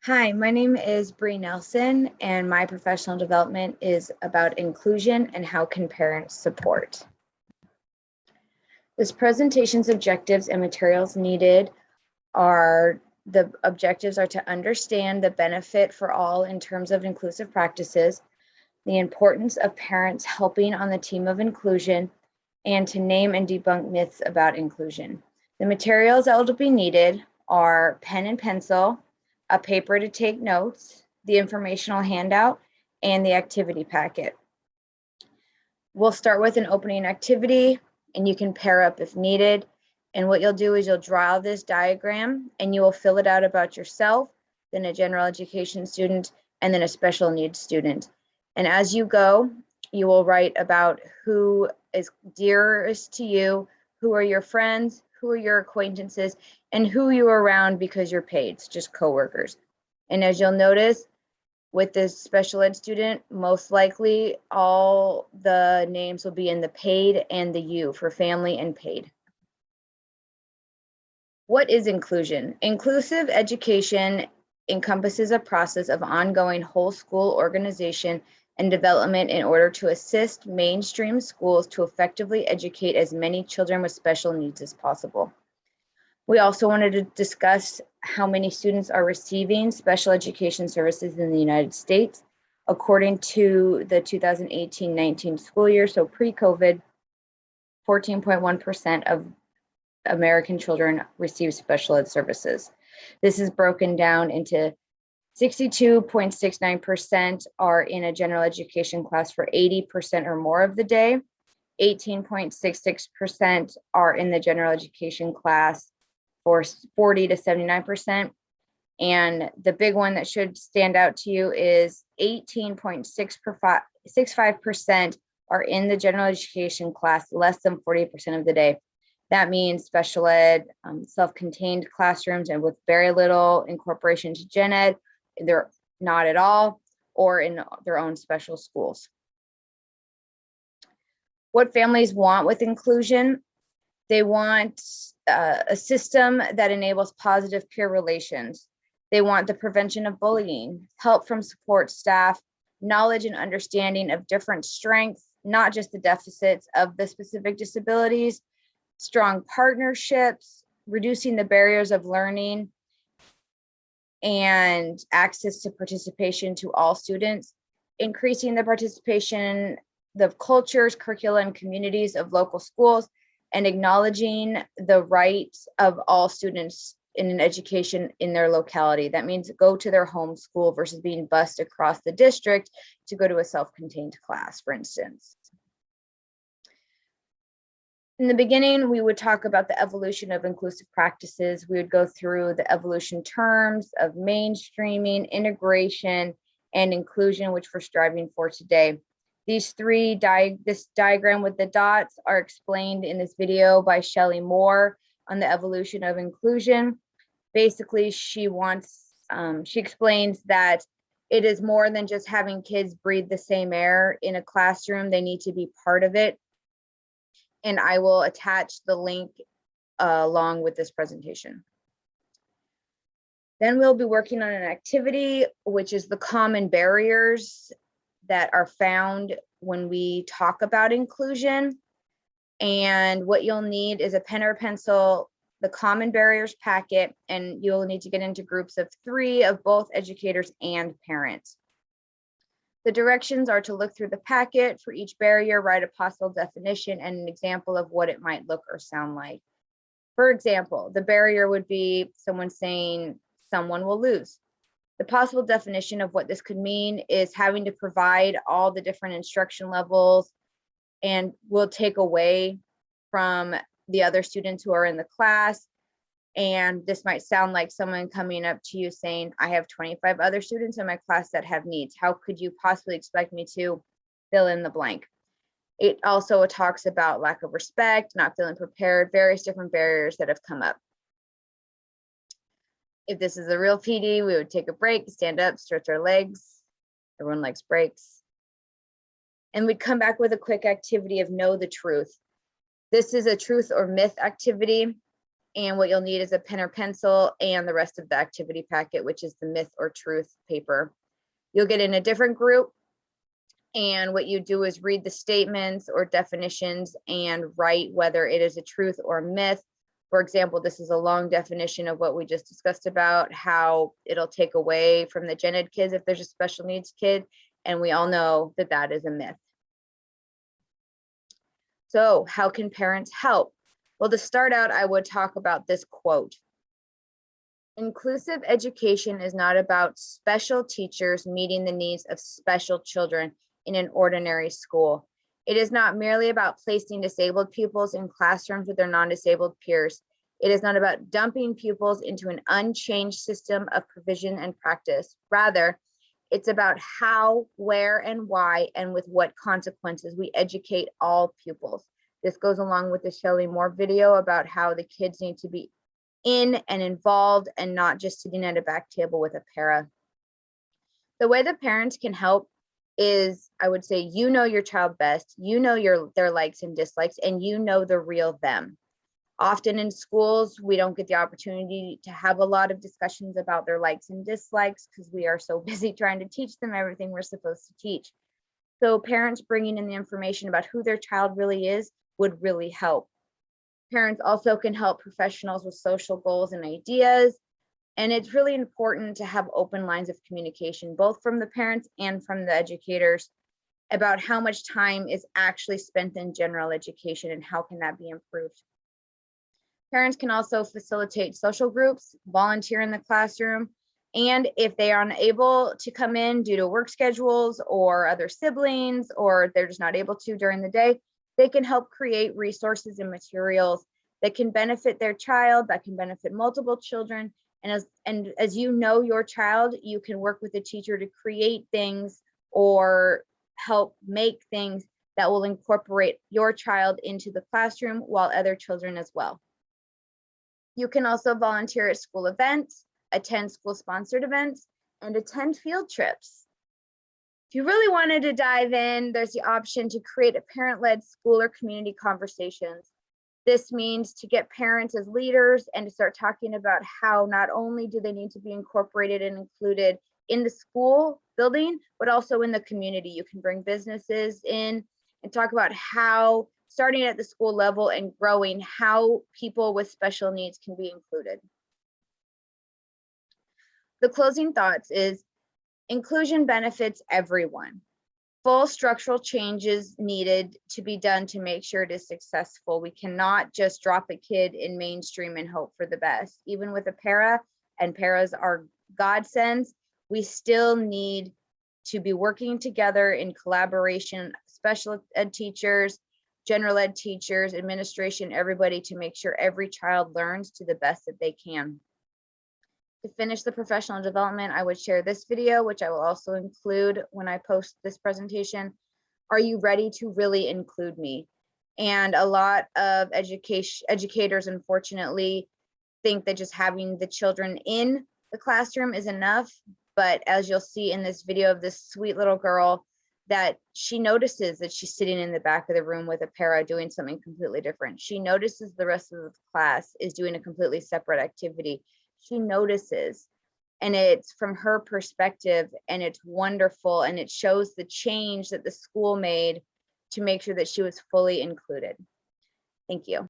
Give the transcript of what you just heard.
Hi, my name is Bree Nelson, and my professional development is about inclusion and how can parents support. This presentation's objectives and materials needed are the objectives are to understand the benefit for all in terms of inclusive practices, the importance of parents helping on the team of inclusion, and to name and debunk myths about inclusion. The materials that will be needed are pen and pencil, a paper to take notes, the informational handout, and the activity packet. We'll start with an opening activity, and you can pair up if needed. And what you'll do is you'll draw this diagram and you will fill it out about yourself, then a general education student, and then a special needs student. And as you go, you will write about who is dearest to you, who are your friends, who are your acquaintances, and who you're around because you're paid, it's just coworkers. And as you'll notice, with this special ed student, most likely all the names will be in the paid and the U for family and paid. What is inclusion? Inclusive education encompasses a process of ongoing whole school organization and development in order to assist mainstream schools to effectively educate as many children with special needs as possible. We also wanted to discuss how many students are receiving special education services in the United States. According to the 2018-19 school year, so pre-COVID, 14.1% of American children receive special ed services. This is broken down into 62.69% are in a general education class for 80% or more of the day. 18.66% are in the general education class for 40 to 79%. And the big one that should stand out to you is 18.65% are in the general education class less than 40% of the day. That means special ed, self-contained classrooms, and with very little incorporation to gen ed, they're not at all, or in their own special schools. What families want with inclusion? They want a system that enables positive peer relations. They want the prevention of bullying, help from support staff, knowledge and understanding of different strengths, not just the deficits of the specific disabilities, strong partnerships, reducing the barriers of learning, and access to participation to all students, increasing the participation of cultures, curricula, and communities of local schools, and acknowledging the rights of all students in an education in their locality. That means go to their home school versus being bused across the district to go to a self-contained class, for instance. In the beginning, we would talk about the evolution of inclusive practices. We would go through the evolution terms of mainstreaming, integration, and inclusion, which we're striving for today. These three, this diagram with the dots are explained in this video by Shelley Moore on the evolution of inclusion. Basically, she explains that it is more than just having kids breathe the same air in a classroom. They need to be part of it. And I will attach the link along with this presentation. Then we'll be working on an activity, which is the common barriers that are found when we talk about inclusion. And what you'll need is a pen or pencil, the common barriers packet, and you'll need to get into groups of 3 of both educators and parents. The directions are to look through the packet. For each barrier, write a possible definition and an example of what it might look or sound like. For example, the barrier would be someone saying someone will lose. The possible definition of what this could mean is having to provide all the different instruction levels and will take away from the other students who are in the class. And this might sound like someone coming up to you saying, I have 25 other students in my class that have needs. How could you possibly expect me to fill in the blank? It also talks about lack of respect, not feeling prepared, various different barriers that have come up. If this is a real PD, we would take a break, stand up, stretch our legs. Everyone likes breaks. And we'd come back with a quick activity of know the truth. This is a truth or myth activity. And what you'll need is a pen or pencil and the rest of the activity packet, which is the myth or truth paper. You'll get in a different group, and what you do is read the statements or definitions and write whether it is a truth or a myth. For example, this is a long definition of what we just discussed about how it'll take away from the gen ed kids if there's a special needs kid. And we all know that that is a myth. So how can parents help? Well, to start out, I would talk about this quote. Inclusive education is not about special teachers meeting the needs of special children in an ordinary school. It is not merely about placing disabled pupils in classrooms with their non-disabled peers. It is not about dumping pupils into an unchanged system of provision and practice. Rather, it's about how, where, and why, and with what consequences we educate all pupils. This goes along with the Shelley Moore video about how the kids need to be in and involved and not just sitting at a back table with a para. The way the parents can help is, I would say, you know your child best, you know their likes and dislikes, and you know the real them. Often in schools, we don't get the opportunity to have a lot of discussions about their likes and dislikes because we are so busy trying to teach them everything we're supposed to teach. So parents bringing in the information about who their child really is would really help. Parents also can help professionals with social goals and ideas. And it's really important to have open lines of communication, both from the parents and from the educators, about how much time is actually spent in general education and how can that be improved. Parents can also facilitate social groups, volunteer in the classroom, and if they are unable to come in due to work schedules or other siblings, or they're just not able to during the day, they can help create resources and materials that can benefit their child, that can benefit multiple children. And as you know your child, you can work with a teacher to create things or help make things that will incorporate your child into the classroom while other children as well. You can also volunteer at school events, attend school-sponsored events, and attend field trips. If you really wanted to dive in, there's the option to create a parent-led school or community conversations. This means to get parents as leaders and to start talking about how not only do they need to be incorporated and included in the school building, but also in the community. You can bring businesses in and talk about how, starting at the school level and growing, how people with special needs can be included. The closing thoughts is inclusion benefits everyone. Full structural changes needed to be done to make sure it is successful. We cannot just drop a kid in mainstream and hope for the best. Even with a para, and paras are godsends, we still need to be working together in collaboration, special ed teachers, general ed teachers, administration, everybody, to make sure every child learns to the best that they can. To finish the professional development, I would share this video, which I will also include when I post this presentation. Are you ready to really include me? And a lot of educators, unfortunately, think that just having the children in the classroom is enough. But as you'll see in this video of this sweet little girl, that she notices that she's sitting in the back of the room with a para doing something completely different. She notices the rest of the class is doing a completely separate activity. She notices, and it's from her perspective, and it's wonderful, and it shows the change that the school made to make sure that she was fully included. Thank you.